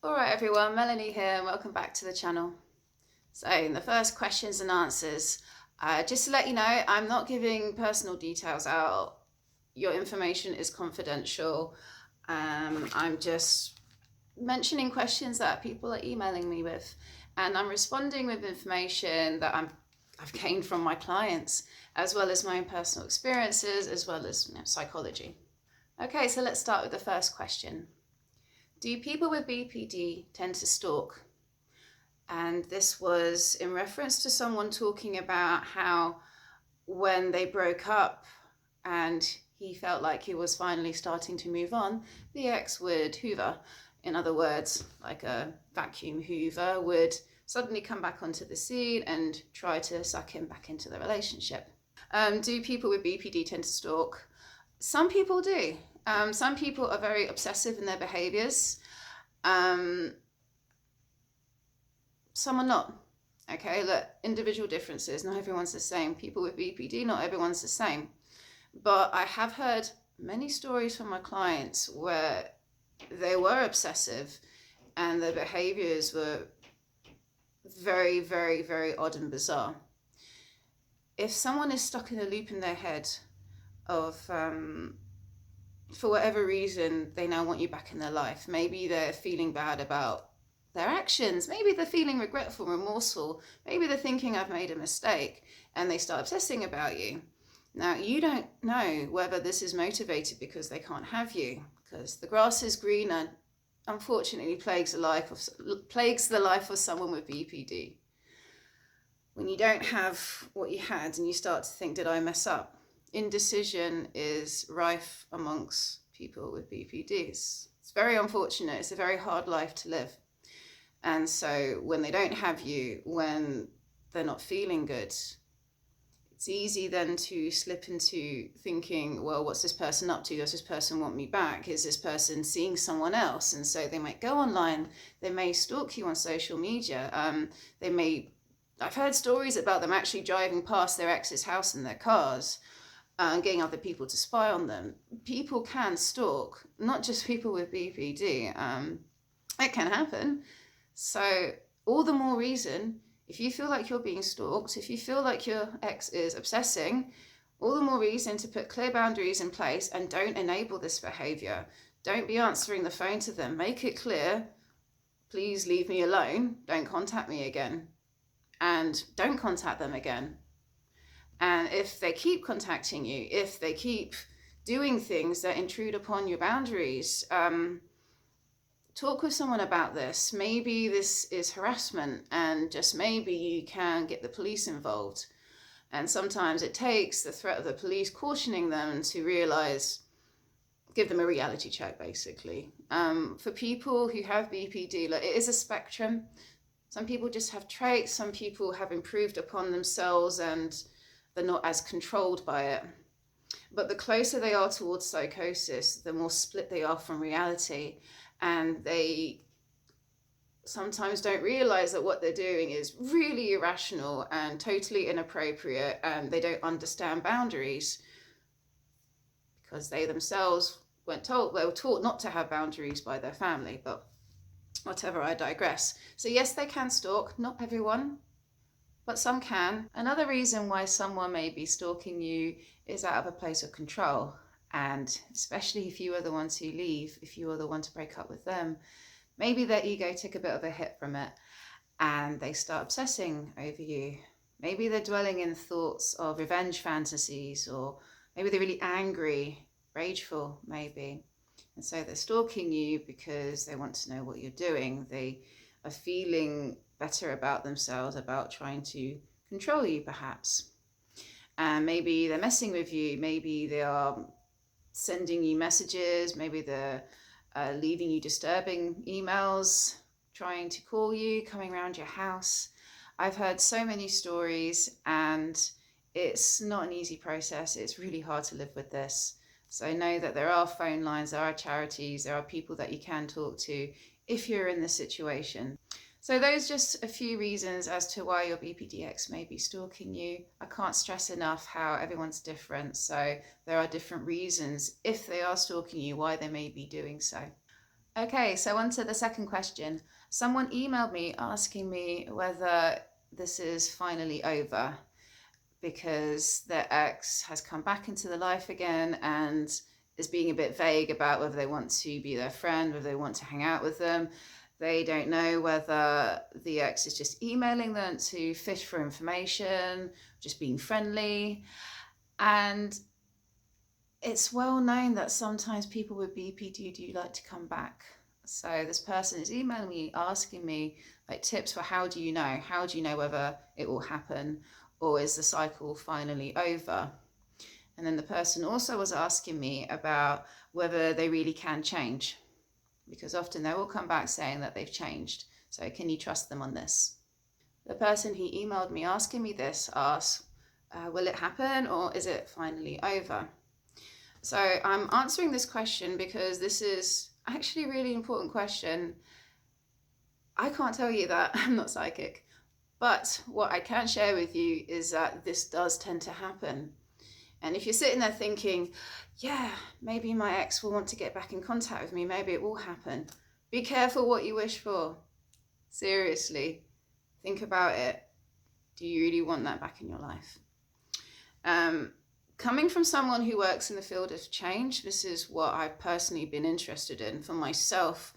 Alright everyone, Melanie here and welcome back to the channel. So in the first questions and answers, just to let you know, I'm not giving personal details out. Your information is confidential. I'm just mentioning questions that people are emailing me with, and I'm responding with information that I've gained from my clients, as well as my own personal experiences, as well as psychology. Okay, so let's start with the first question. Do people with BPD tend to stalk? And this was in reference to someone talking about how when they broke up and he felt like he was finally starting to move on, the ex would hoover. In other words, like a vacuum hoover would suddenly come back onto the scene and try to suck him back into the relationship. Do people with BPD tend to stalk? Some people do. Some people are very obsessive in their behaviors. Some are not. Okay, look, individual differences. Not everyone's the same. People with BPD, not everyone's the same. But I have heard many stories from my clients where they were obsessive and their behaviors were very, very, very odd and bizarre. If someone is stuck in a loop in their head of for whatever reason, they now want you back in their life. Maybe they're feeling bad about their actions. Maybe they're feeling regretful, remorseful. Maybe they're thinking I've made a mistake, and they start obsessing about you. Now, you don't know whether this is motivated because they can't have you, because the grass is greener, unfortunately, plagues the life of someone with BPD. When you don't have what you had and you start to think, did I mess up? Indecision is rife amongst people with BPDs. It's very unfortunate. It's a very hard life to live. And so when they don't have you, when they're not feeling good, it's easy then to slip into thinking, well, what's this person up to? Does this person want me back? Is this person seeing someone else? And so they might go online. They may stalk you on social media. I've heard stories about them actually driving past their ex's house in their cars, getting other people to spy on them. People can stalk, not just people with BPD. It can happen. So all the more reason, if you feel like you're being stalked, if you feel like your ex is obsessing, all the more reason to put clear boundaries in place and don't enable this behavior. Don't be answering the phone to them. Make it clear, please leave me alone. Don't contact me again. And don't contact them again. And if they keep contacting you, if they keep doing things that intrude upon your boundaries, talk with someone about this. Maybe this is harassment, and just maybe you can get the police involved. And sometimes it takes the threat of the police cautioning them to realize, give them a reality check, basically. For people who have BPD, like, it is a spectrum. Some people just have traits. Some people have improved upon themselves and they're not as controlled by it. But the closer they are towards psychosis, the more split they are from reality. And they sometimes don't realize that what they're doing is really irrational and totally inappropriate, and they don't understand boundaries because they themselves they were taught not to have boundaries by their family. But whatever, I digress. So yes, they can stalk, not everyone, but some can. Another reason why someone may be stalking you is out of a place of control. And especially if you are the one to leave, if you are the one to break up with them, maybe their ego took a bit of a hit from it and they start obsessing over you. Maybe they're dwelling in thoughts of revenge fantasies, or maybe they're really angry, rageful, maybe. And so they're stalking you because they want to know what you're doing. They are feeling better about themselves, about trying to control you, perhaps. And maybe they're messing with you. Maybe they are sending you messages. Maybe they're leaving you disturbing emails, trying to call you, coming around your house. I've heard so many stories, and it's not an easy process. It's really hard to live with this. So know that there are phone lines, there are charities, there are people that you can talk to if you're in this situation. So those are just a few reasons as to why your BPDX may be stalking you. I can't stress enough how everyone's different. So there are different reasons, if they are stalking you, why they may be doing so. Okay, so on to the second question. Someone emailed me asking me whether this is finally over because their ex has come back into their life again and is being a bit vague about whether they want to be their friend, whether they want to hang out with them. They don't know whether the ex is just emailing them to fish for information, just being friendly. And it's well known that sometimes people with BPD do like to come back. So this person is emailing me, asking me like tips for how do you know? How do you know whether it will happen, or is the cycle finally over? And then the person also was asking me about whether they really can change, because often they will come back saying that they've changed. So can you trust them on this? The person who emailed me asking me this asks, will it happen or is it finally over? So I'm answering this question because this is actually a really important question. I can't tell you that, I'm not psychic, but what I can share with you is that this does tend to happen. And if you're sitting there thinking, yeah, maybe my ex will want to get back in contact with me, maybe it will happen, be careful what you wish for. Seriously, think about it. Do you really want that back in your life? Coming from someone who works in the field of change, this is what I've personally been interested in for myself,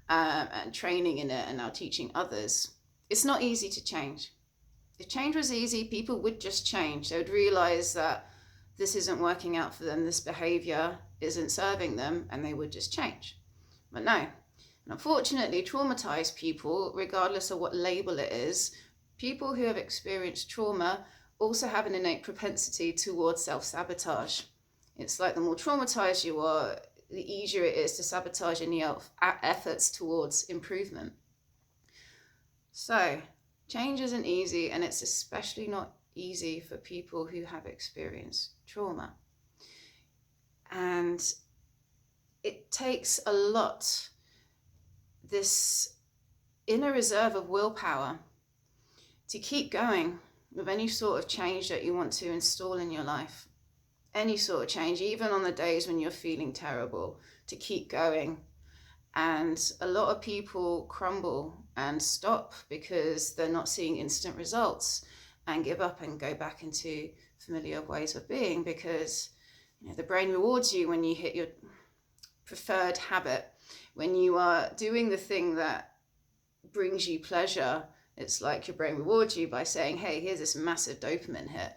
and training in it and now teaching others. It's not easy to change. If change was easy, people would just change. They would realize that this isn't working out for them, this behavior isn't serving them, and they would just change. But no. And unfortunately, traumatized people, regardless of what label it is, people who have experienced trauma also have an innate propensity towards self-sabotage. It's like the more traumatized you are, the easier it is to sabotage any efforts towards improvement. So change isn't easy, and it's especially not easy for people who have experienced trauma. And it takes a lot, this inner reserve of willpower, to keep going with any sort of change that you want to install in your life. Any sort of change, even on the days when you're feeling terrible, to keep going. And a lot of people crumble and stop because they're not seeing instant results and give up and go back into familiar ways of being, because the brain rewards you when you hit your preferred habit. When you are doing the thing that brings you pleasure, it's like your brain rewards you by saying, hey, here's this massive dopamine hit.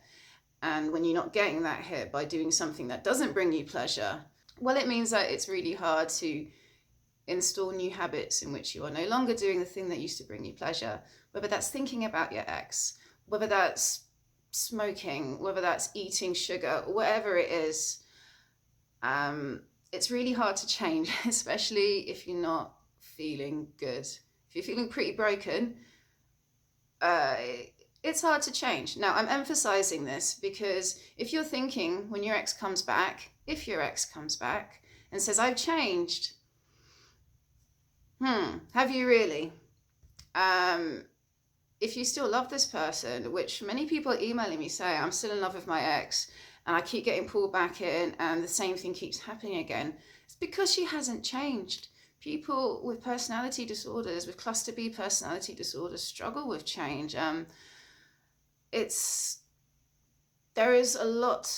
And when you're not getting that hit by doing something that doesn't bring you pleasure, well, it means that it's really hard to install new habits in which you are no longer doing the thing that used to bring you pleasure, whether that's thinking about your ex, whether that's smoking, whether that's eating sugar, whatever it is. It's really hard to change, especially if you're not feeling good. If you're feeling pretty broken, it's hard to change. Now, I'm emphasizing this because if you're thinking when your ex comes back, if your ex comes back and says, I've changed, have you really? If you still love this person, which many people are emailing me say, I'm still in love with my ex and I keep getting pulled back in and the same thing keeps happening again, it's because she hasn't changed. People with personality disorders, with cluster B personality disorders, struggle with change. There is a lot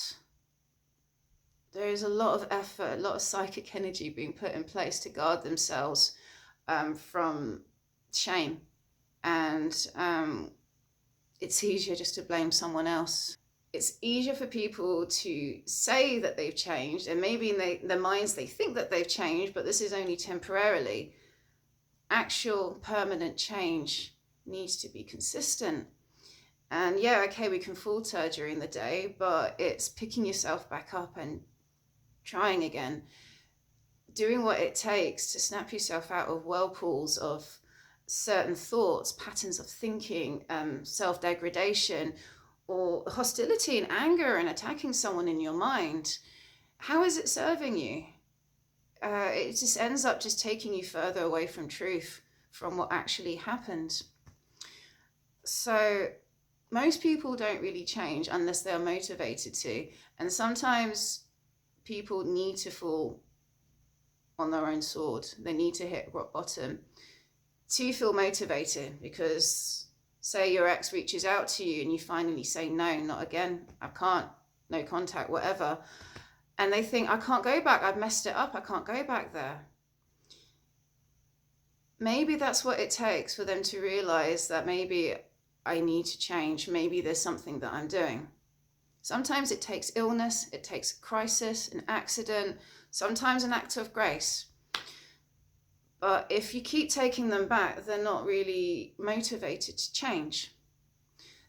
of effort, a lot of psychic energy being put in place to guard themselves from shame. And it's easier just to blame someone else. It's easier for people to say that they've changed, and maybe in their minds they think that they've changed, but this is only temporarily. Actual permanent change needs to be consistent. And yeah, okay, we can falter during the day, but it's picking yourself back up and trying again, doing what it takes to snap yourself out of whirlpools of certain thoughts, patterns of thinking, self-degradation, or hostility and anger and attacking someone in your mind. How is it serving you? It just ends up just taking you further away from truth, from what actually happened. So most people don't really change unless they're motivated to. And sometimes people need to fall on their own sword. They need to hit rock bottom to feel motivated, because say your ex reaches out to you and you finally say, no, not again, I can't, no contact, whatever. And they think, I can't go back, I've messed it up, I can't go back there. Maybe that's what it takes for them to realize that maybe I need to change. Maybe there's something that I'm doing. Sometimes it takes illness, it takes a crisis, an accident, sometimes an act of grace. But if you keep taking them back, they're not really motivated to change.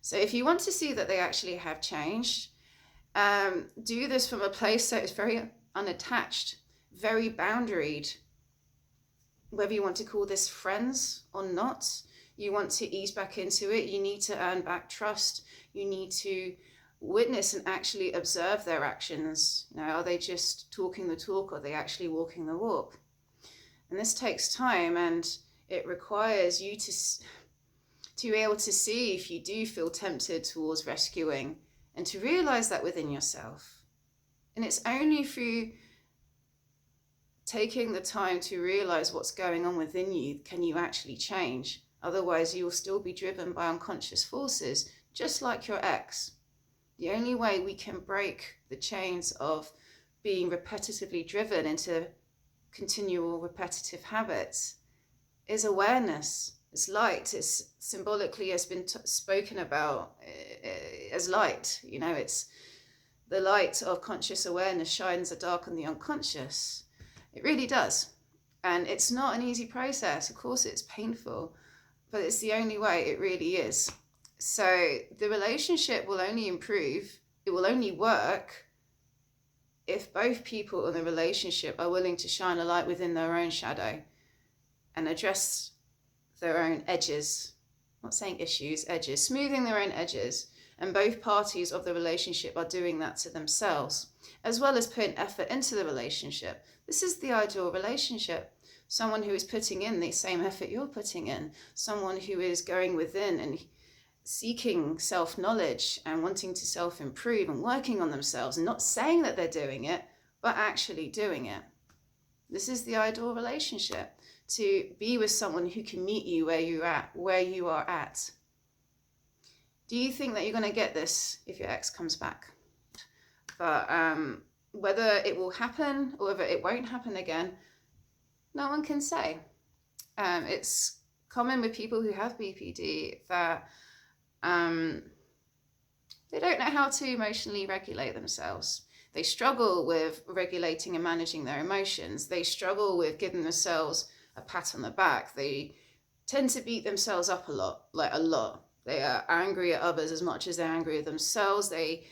So if you want to see that they actually have changed, do this from a place that is very unattached, very boundaried. Whether you want to call this friends or not, you want to ease back into it. You need to earn back trust. You need to witness and actually observe their actions. Are they just talking the talk, or are they actually walking the walk? And this takes time, and it requires you to be able to see if you do feel tempted towards rescuing, and to realize that within yourself. And it's only through taking the time to realize what's going on within you can you actually change. Otherwise, you will still be driven by unconscious forces, just like your ex. The only way we can break the chains of being repetitively driven into continual repetitive habits is awareness. It's light. It's symbolically has been spoken about as light. It's the light of conscious awareness shines the dark on the unconscious. It really does. And it's not an easy process. Of course, it's painful, but it's the only way. It really is. So the relationship will only improve. It will only work if both people in the relationship are willing to shine a light within their own shadow and address their own edges. I'm not saying issues, edges, smoothing their own edges. And both parties of the relationship are doing that to themselves, as well as putting effort into the relationship. This is the ideal relationship. Someone who is putting in the same effort you're putting in. Someone who is going within and seeking self-knowledge and wanting to self-improve and working on themselves, and not saying that they're doing it, but actually doing it. This is the ideal relationship, to be with someone who can meet you where you are at. Do you think that you're going to get this if your ex comes back? But whether it will happen or whether it won't happen again, no one can say. It's common with people who have BPD that they don't know how to emotionally regulate themselves. They struggle with regulating and managing their emotions. They struggle with giving themselves a pat on the back. They tend to beat themselves up a lot. They are angry at others as much as they're angry at themselves. They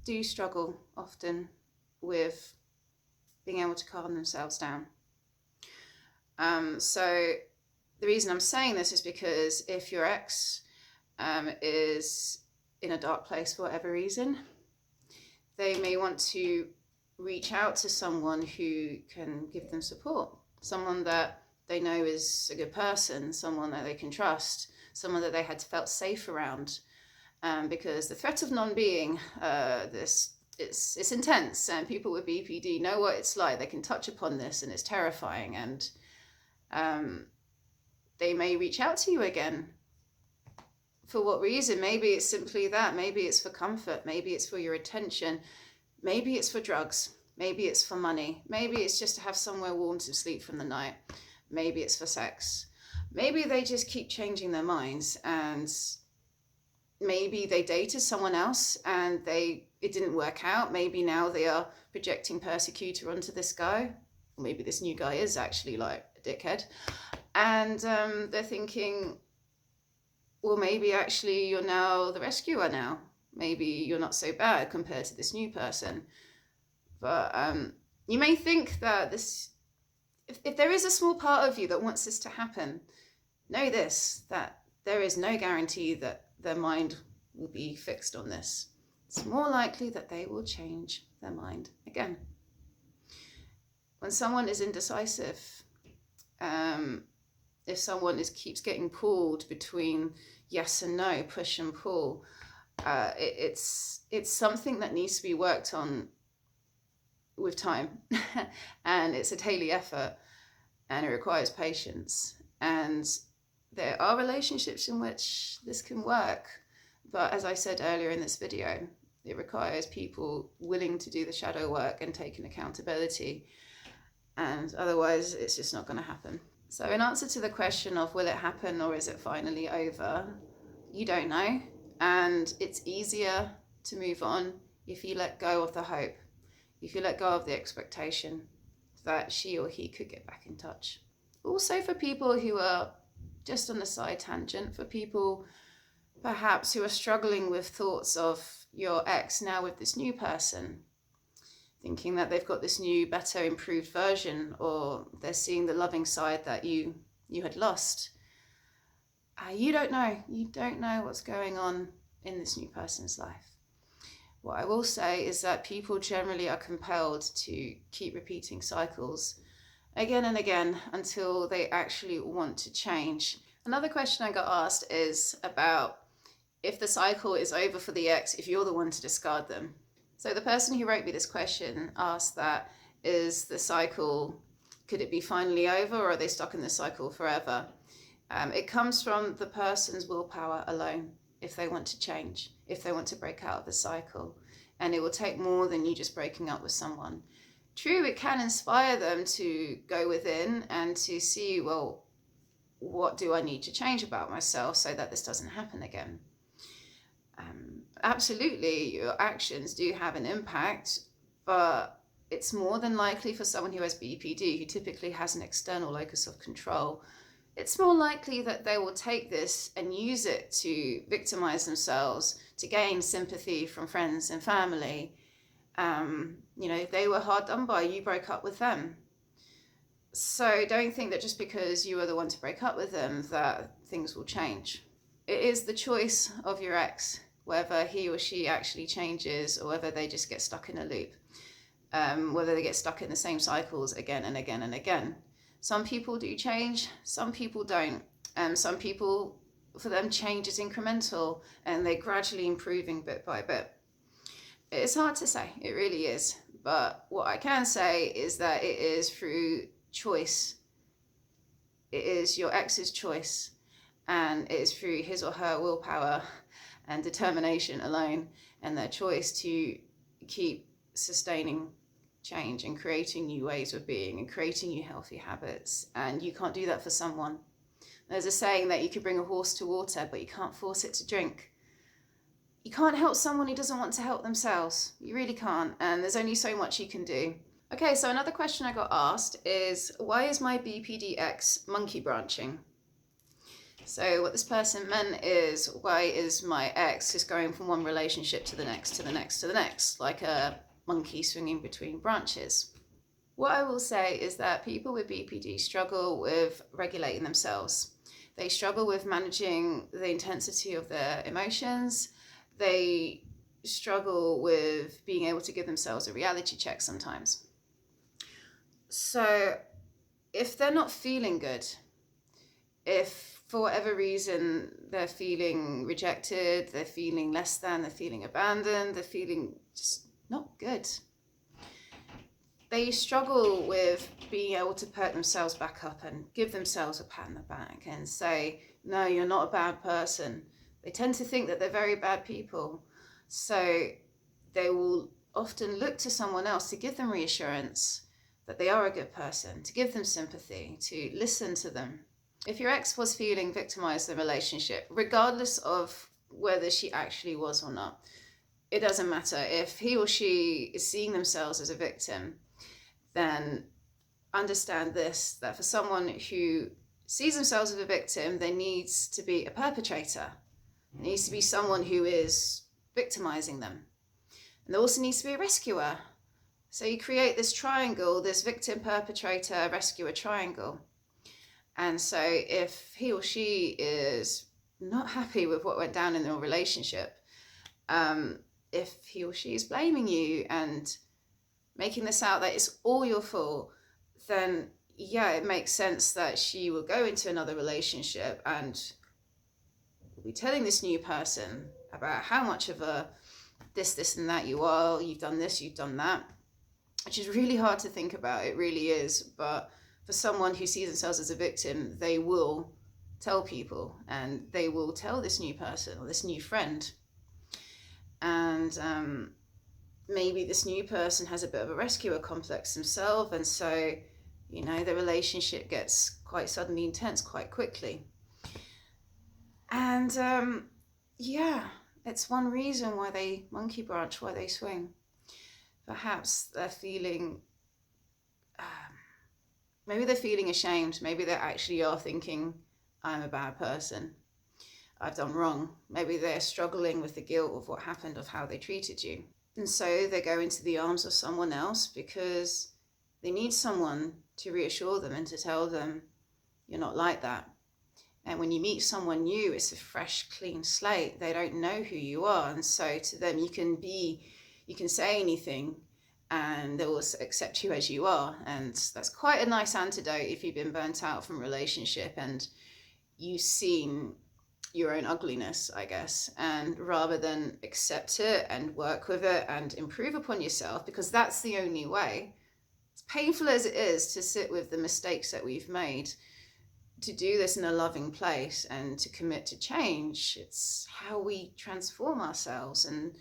do struggle often with being able to calm themselves down. So the reason I'm saying this is because if your ex is in a dark place for whatever reason, they may want to reach out to someone who can give them support, someone that they know is a good person, someone that they can trust, someone that they had felt safe around, because the threat of non-being, it's intense, and people with BPD know what it's like. They can touch upon this, and it's terrifying, and they may reach out to you again. For what reason? Maybe it's simply that. Maybe it's for comfort. Maybe it's for your attention. Maybe it's for drugs. Maybe it's for money. Maybe it's just to have somewhere warm to sleep from the night. Maybe it's for sex. Maybe they just keep changing their minds, and maybe they dated someone else and it didn't work out. Maybe now they are projecting persecutor onto this guy. Or maybe this new guy is actually like a dickhead. And they're thinking, well, maybe actually you're now the rescuer now. Maybe you're not so bad compared to this new person. But you may think that if there is a small part of you that wants this to happen, know this, that there is no guarantee that their mind will be fixed on this. It's more likely that they will change their mind again. When someone is indecisive, if someone keeps getting pulled between yes and no, push and pull, it's something that needs to be worked on with time. And it's a daily effort, and it requires patience. And there are relationships in which this can work, but as I said earlier in this video, it requires people willing to do the shadow work and taking accountability, and otherwise it's just not going to happen. So in answer to the question of will it happen or is it finally over, you don't know, and it's easier to move on if you let go of the hope, if you let go of the expectation that she or he could get back in touch. Also, for people who are just on the side tangent, for people perhaps who are struggling with thoughts of your ex now with this new person, thinking that they've got this new, better, improved version, or they're seeing the loving side that you had lost. You don't know. You don't know what's going on in this new person's life. What I will say is that people generally are compelled to keep repeating cycles again and again until they actually want to change. Another question I got asked is about if the cycle is over for the ex, if you're the one to discard them. So the person who wrote me this question asked that, is the cycle, could it be finally over, or are they stuck in the cycle forever? It comes from the person's willpower alone, if they want to change, if they want to break out of the cycle. And it will take more than you just breaking up with someone. True, it can inspire them to go within and to see, well, what do I need to change about myself so that this doesn't happen again? Absolutely, your actions do have an impact, but it's more than likely for someone who has BPD, who typically has an external locus of control, it's more likely that they will take this and use it to victimize themselves, to gain sympathy from friends and family. They were hard done by, you broke up with them. So don't think that just because you are the one to break up with them that things will change. It is the choice of your ex, whether he or she actually changes or whether they just get stuck in a loop, whether they get stuck in the same cycles again and again and again. Some people do change, some people don't. Some people, for them, change is incremental and they're gradually improving bit by bit. It's hard to say, it really is. But what I can say is that it is through choice. It is your ex's choice, and it is through his or her willpower and determination alone, and their choice to keep sustaining change and creating new ways of being and creating new healthy habits. And you can't do that for someone. There's a saying that you could bring a horse to water, but you can't force it to drink. You can't help someone who doesn't want to help themselves. You really can't, and there's only so much you can do. Okay, so another question I got asked is, why is my BPD ex monkey branching? So what this person meant is, why is my ex just going from one relationship to the next, to the next, to the next, like a monkey swinging between branches? What I will say is that people with BPD struggle with regulating themselves. They struggle with managing the intensity of their emotions. They struggle with being able to give themselves a reality check sometimes. So if they're not feeling good, if for whatever reason they're feeling rejected, they're feeling less than, they're feeling abandoned, they're feeling just not good, they struggle with being able to perk themselves back up and give themselves a pat on the back and say, no, you're not a bad person. They tend to think that they're very bad people. So they will often look to someone else to give them reassurance that they are a good person, to give them sympathy, to listen to them. If your ex was feeling victimized in a relationship, regardless of whether she actually was or not, it doesn't matter. If he or she is seeing themselves as a victim, then understand this, that for someone who sees themselves as a victim, there needs to be a perpetrator. There needs to be someone who is victimizing them. And there also needs to be a rescuer. So you create this triangle, this victim, perpetrator, rescuer triangle. And so if he or she is not happy with what went down in their relationship, if he or she is blaming you and making this out that it's all your fault, then yeah, it makes sense that she will go into another relationship and will be telling this new person about how much of a this and that you are, you've done this, you've done that. which is really hard to think about. It really is. But for someone who sees themselves as a victim, they will tell people, and they will tell this new person or this new friend. And maybe this new person has a bit of a rescuer complex themselves, and so, you know, the relationship gets quite suddenly intense quite quickly. And yeah, it's one reason why they monkey branch, why they swing. Perhaps they're feeling, maybe they're feeling ashamed. Maybe they actually are thinking, I'm a bad person, I've done wrong. Maybe they're struggling with the guilt of what happened, of how they treated you. And so they go into the arms of someone else because they need someone to reassure them and to tell them, you're not like that. And when you meet someone new, it's a fresh, clean slate. They don't know who you are. And so to them, you can say anything and they will accept you as you are. And that's quite a nice antidote if you've been burnt out from a relationship and you've seen your own ugliness, I guess. And rather than accept it and work with it and improve upon yourself, because that's the only way, as painful as it is to sit with the mistakes that we've made, to do this in a loving place and to commit to change, it's how we transform ourselves. And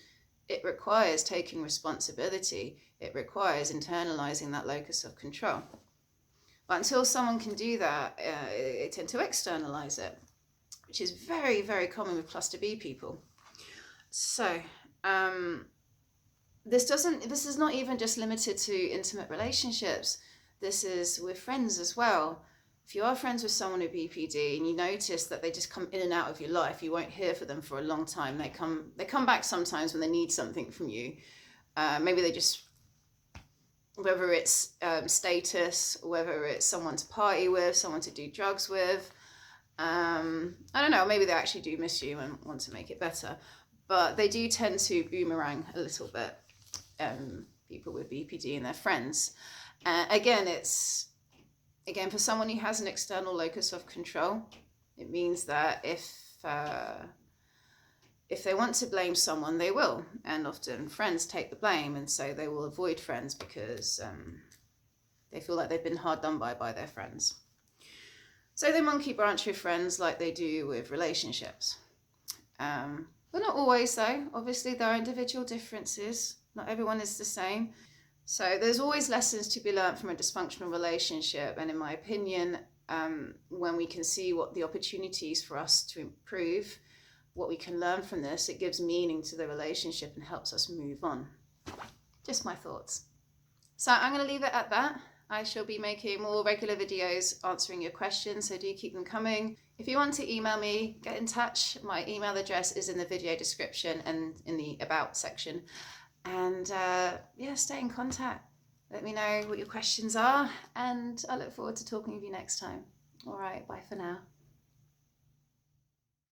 it requires taking responsibility. It requires internalizing that locus of control. But until someone can do that, they tend to externalize it, which is very, very common with cluster B people. So this is not even just limited to intimate relationships. This is with friends as well. If you are friends with someone with BPD and you notice that they just come in and out of your life, you won't hear from them for a long time. They come back sometimes when they need something from you. Maybe they just, whether it's status, whether it's someone to party with, someone to do drugs with, I don't know, maybe they actually do miss you and want to make it better. But they do tend to boomerang a little bit, people with BPD and their friends. Again, for someone who has an external locus of control, it means that if they want to blame someone, they will. And often friends take the blame, and so they will avoid friends because they feel like they've been hard done by their friends. So they monkey branch with friends like they do with relationships. But not always, though. Obviously, there are individual differences. Not everyone is the same. So there's always lessons to be learned from a dysfunctional relationship. And in my opinion, when we can see what the opportunities for us to improve, what we can learn from this, it gives meaning to the relationship and helps us move on. Just my thoughts. So I'm going to leave it at that. I shall be making more regular videos answering your questions, so do keep them coming. If you want to email me, get in touch. My email address is in the video description and in the About section. And yeah, stay in contact. Let me know what your questions are, and I look forward to talking with you next time. All right, bye for now.